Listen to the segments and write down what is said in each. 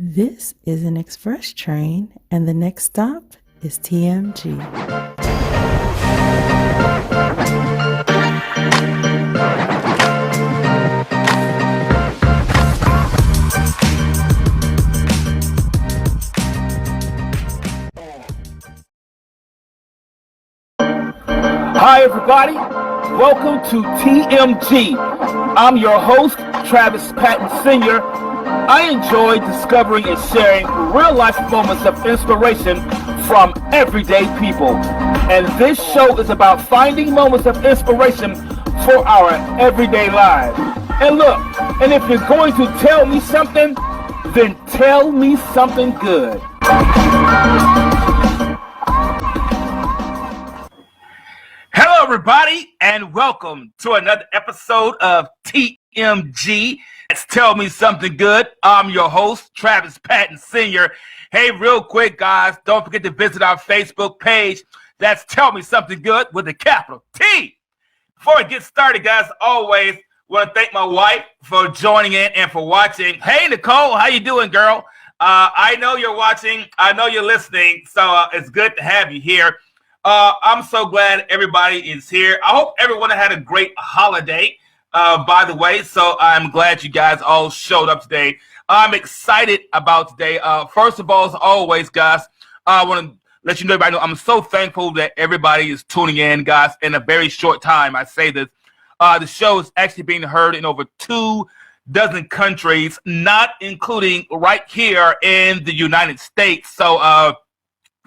This is an express train, and the next stop is TMG. Hi, everybody. Welcome to TMG. I'm your host, Travis Patton Sr. I enjoy discovering and sharing real-life moments of inspiration from everyday people. And this show is about finding moments of inspiration for our everyday lives. And look, and if you're going to tell me something, then tell me something good. Hello, everybody, and welcome to another episode of TMG. Let's Tell Me Something Good. I'm your host, Travis Patton Sr. Hey, real quick, guys, don't forget to visit our Facebook page. That's Tell Me Something Good with a capital T. Before we get started, guys, always want to thank my wife for joining in and for watching. Hey, Nicole, how you doing, girl? I know you're watching. I know you're listening, so it's good to have you here. I'm so glad everybody is here. I hope everyone had a great holiday, by the way. So I'm glad you guys all showed up today. I'm excited about today. First of all, as always, guys, I want to let you know, everybody know I'm so thankful that everybody is tuning in, guys, in a very short time. I say this. The show is actually being heard in over 24 countries, not including right here in the United States. So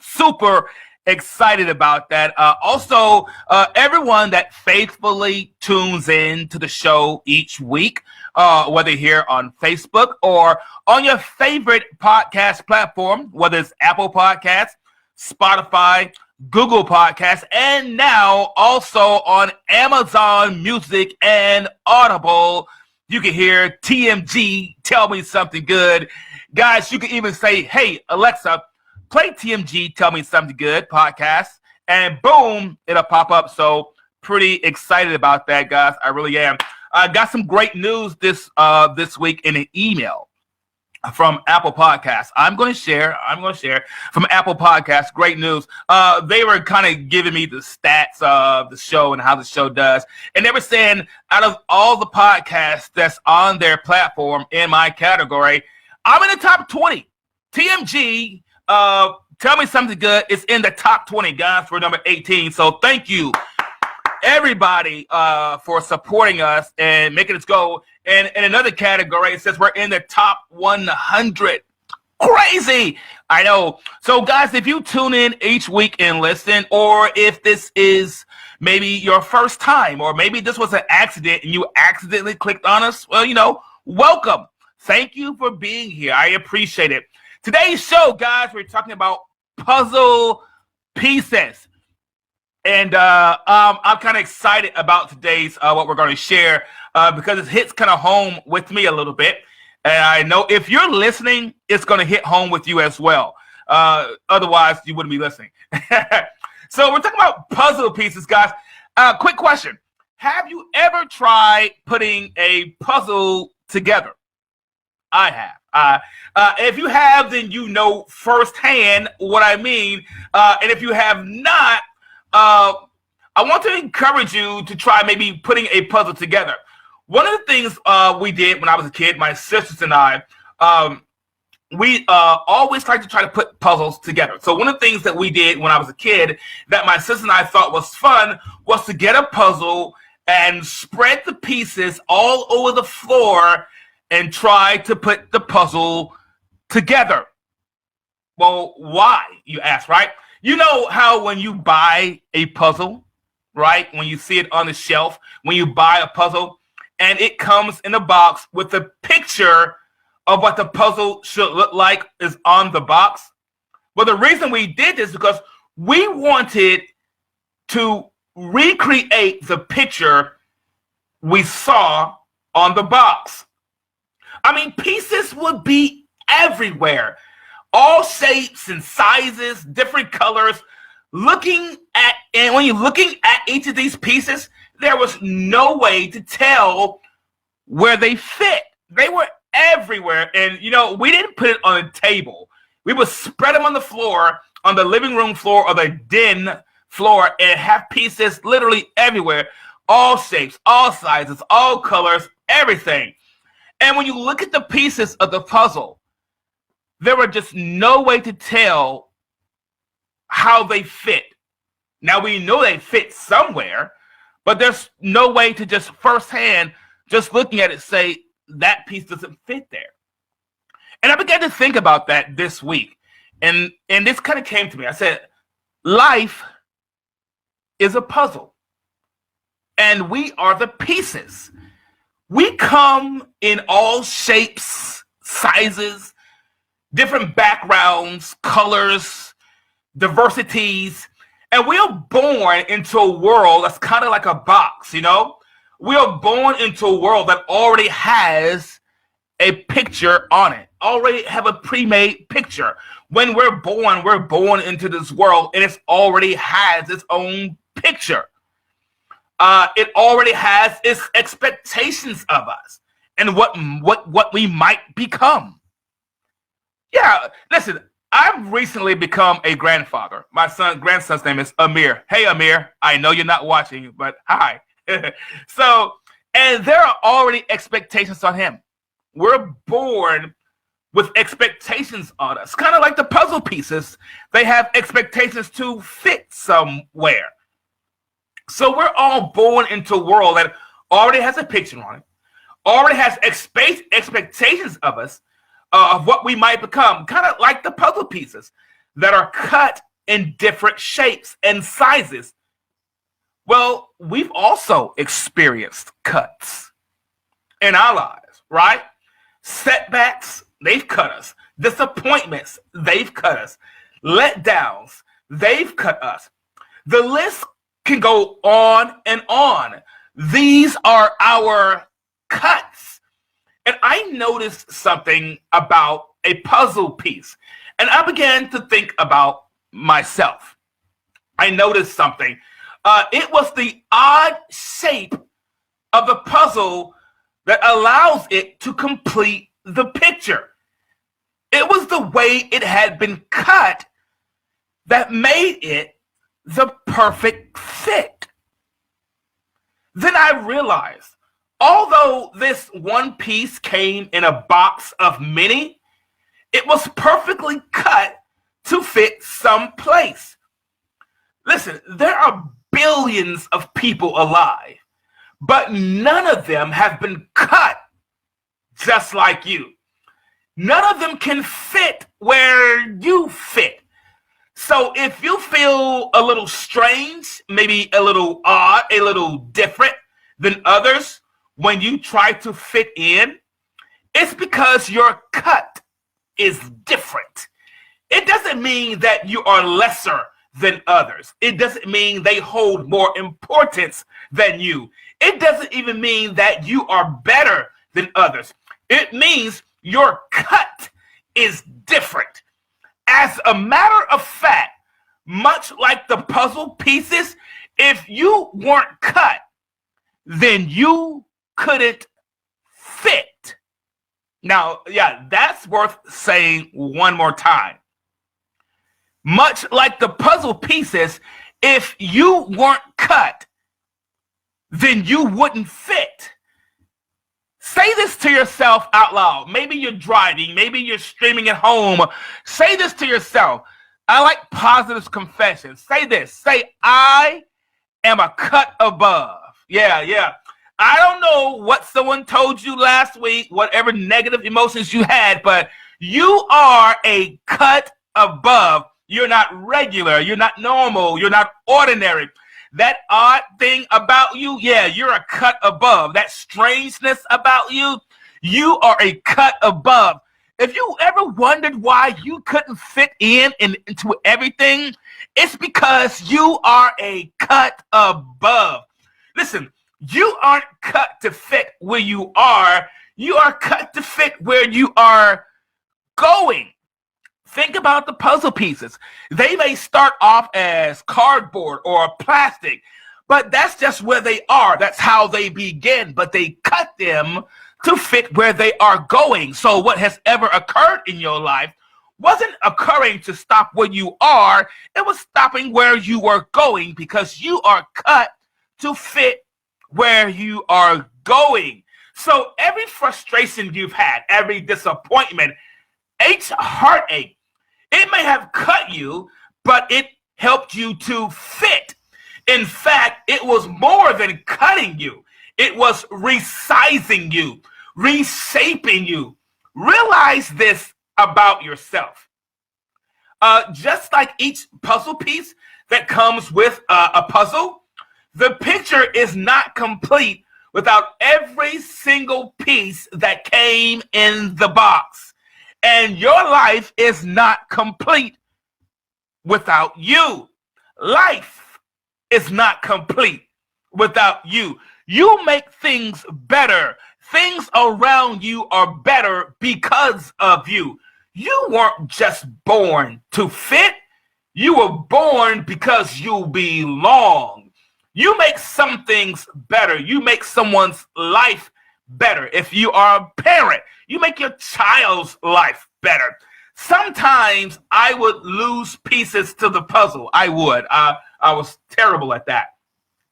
super excited about that. Also, everyone that faithfully tunes in to the show each week, whether here on Facebook or on your favorite podcast platform, whether it's Apple Podcasts, Spotify, Google Podcasts, and now also on Amazon Music and Audible. You can hear TMG, Tell Me Something Good. Guys, you can even say, hey, Alexa, play TMG, Tell Me Something Good podcast, and boom, it'll pop up. So pretty excited about that, guys. I really am. I got some great news this week in an email from Apple Podcasts. I'm going to share from Apple Podcasts. Great news. They were kind of giving me the stats of the show and how the show does. And they were saying out of all the podcasts that's on their platform in my category, I'm in the top 20. TMG, Tell Me Something Good is in the top 20, guys, for number 18. So thank you, everybody, for supporting us and making us go. And in another category, it says we're in the top 100. Crazy. I know. So, guys, if you tune in each week and listen, or if this is maybe your first time, or maybe this was an accident and you accidentally clicked on us, well, welcome. Thank you for being here. I appreciate it. Today's show, guys, we're talking about puzzle pieces. And I'm kind of excited about today's what we're going to share because it hits kind of home with me a little bit. And I know if you're listening, it's going to hit home with you as well. Otherwise, you wouldn't be listening. So we're talking about puzzle pieces, guys. Quick question. Have you ever tried putting a puzzle together? I have. If you have, then you know firsthand what I mean. And if you have not, I want to encourage you to try maybe putting a puzzle together. One of the things we did when I was a kid, my sisters and I, we always like to try to put puzzles together. So one of the things that we did when I was a kid that my sister and I thought was fun was to get a puzzle and spread the pieces all over the floor and try to put the puzzle together. Well, why, you ask, right? You know how when you buy a puzzle, right? When you see it on the shelf, when you buy a puzzle, and it comes in a box with a picture of what the puzzle should look like is on the box. Well, the reason we did this is because we wanted to recreate the picture we saw on the box. I mean, pieces would be everywhere. All shapes and sizes, different colors. And when you're looking at each of these pieces, there was no way to tell where they fit. They were everywhere. And, we didn't put it on a table. We would spread them on the floor, on the living room floor or the den floor, and have pieces literally everywhere. All shapes, all sizes, all colors, everything. And when you look at the pieces of the puzzle, there were just no way to tell how they fit. Now we know they fit somewhere, but there's no way to just firsthand, just looking at it, say that piece doesn't fit there. And I began to think about that this week. And this kind of came to me. I said, life is a puzzle. And we are the pieces. We come in all shapes, sizes, different backgrounds, colors, diversities. And we are born into a world that's kind of like a box, We are born into a world that already has a picture on it, already have a pre-made picture. When we're born into this world, and it already has its own picture. It already has its expectations of us and what we might become. Yeah, listen, I've recently become a grandfather. My grandson's name is Amir. Hey, Amir, I know you're not watching, but hi. And there are already expectations on him. We're born with expectations on us. Kind of like the puzzle pieces. They have expectations to fit somewhere. So we're all born into a world that already has a picture on it, already has expectations of us, of what we might become, kind of like the puzzle pieces that are cut in different shapes and sizes. Well, we've also experienced cuts in our lives, right? Setbacks, they've cut us. Disappointments, they've cut us. Letdowns, they've cut us. The list can go on and on. These are our cuts. And I noticed something about a puzzle piece. And I began to think about myself. I noticed something. It was the odd shape of the puzzle that allows it to complete the picture. It was the way it had been cut that made it the perfect fit. Then I realized, although this one piece came in a box of many, it was perfectly cut to fit someplace. Listen, there are billions of people alive, but none of them have been cut just like you. None of them can fit where you fit. So if you feel a little strange, maybe a little odd, a little different than others when you try to fit in, it's because your cut is different. It doesn't mean that you are lesser than others. It doesn't mean they hold more importance than you. It doesn't even mean that you are better than others. It means your cut is different. As a matter of fact, much like the puzzle pieces, if you weren't cut, then you couldn't fit. Now, yeah, that's worth saying one more time. Much like the puzzle pieces, if you weren't cut, then you wouldn't fit. Say this to yourself out loud. Maybe you're driving, maybe you're streaming at home. Say this to yourself. I like positive confessions. Say this. Say, I am a cut above. Yeah. I don't know what someone told you last week, whatever negative emotions you had, but you are a cut above. You're not regular. You're not normal. You're not ordinary. That odd thing about you, yeah, you're a cut above. That strangeness about you, you are a cut above. If you ever wondered why you couldn't fit into everything, it's because you are a cut above. Listen, you aren't cut to fit where you are. You are cut to fit where you are going. Think about the puzzle pieces. They may start off as cardboard or plastic, but that's just where they are. That's how they begin. But they cut them to fit where they are going. So what has ever occurred in your life wasn't occurring to stop where you are. It was stopping where you were going, because you are cut to fit where you are going. So every frustration you've had, every disappointment, each heartache, it may have cut you, but it helped you to fit. In fact, it was more than cutting you. It was resizing you, reshaping you. Realize this about yourself. Just like each puzzle piece that comes with a puzzle, the picture is not complete without every single piece that came in the box. And your life is not complete without you. Life is not complete without you. You make things better. Things around you are better because of you. You weren't just born to fit. You were born because you belong. You make some things better. You make someone's life better. If you are a parent, you make your child's life better. Sometimes I would lose pieces to the puzzle. I would. I was terrible at that.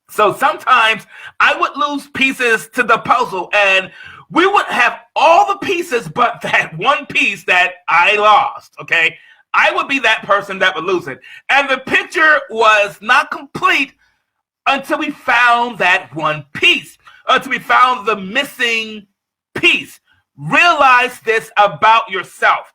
So sometimes I would lose pieces to the puzzle, and we would have all the pieces but that one piece that I lost, okay? I would be that person that would lose it. And the picture was not complete until we found that one piece, until we found the missing piece. Realize this about yourself,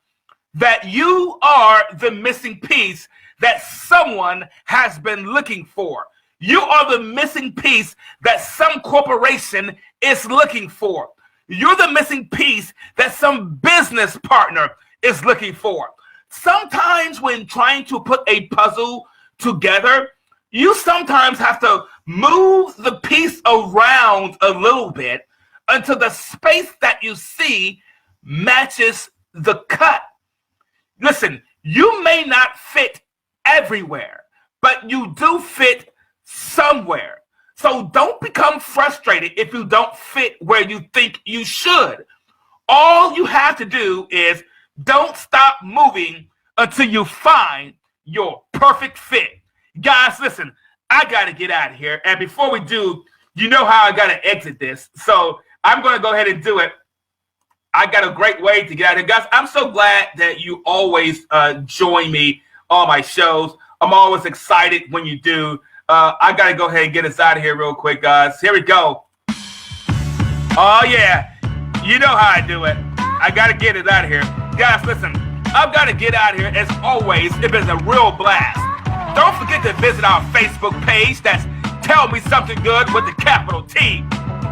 that you are the missing piece that someone has been looking for. You are the missing piece that some corporation is looking for. You're the missing piece that some business partner is looking for. Sometimes when trying to put a puzzle together, you sometimes have to move the piece around a little bit until the space that you see matches the cut. Listen, you may not fit everywhere, but you do fit somewhere. So don't become frustrated if you don't fit where you think you should. All you have to do is don't stop moving until you find your perfect fit. Guys, listen, I got to get out of here. And before we do, you know how I got to exit this. So I'm going to go ahead and do it. I got a great way to get out of here. Guys, I'm so glad that you always join me on my shows. I'm always excited when you do. I got to go ahead and get us out of here real quick, guys. Here we go. Oh, yeah. You know how I do it. I got to get it out of here. Guys, listen, I've got to get out of here. As always, it was a real blast. Don't forget to visit our Facebook page. That's Tell Me Something Good with the capital T.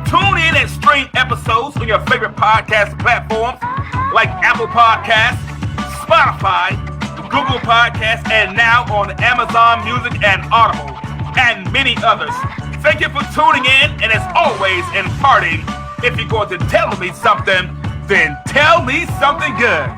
Tune in and stream episodes on your favorite podcast platforms like Apple Podcasts, Spotify, Google Podcasts, and now on Amazon Music and Audible, and many others. Thank you for tuning in, and as always, in parting, if you're going to tell me something, then tell me something good.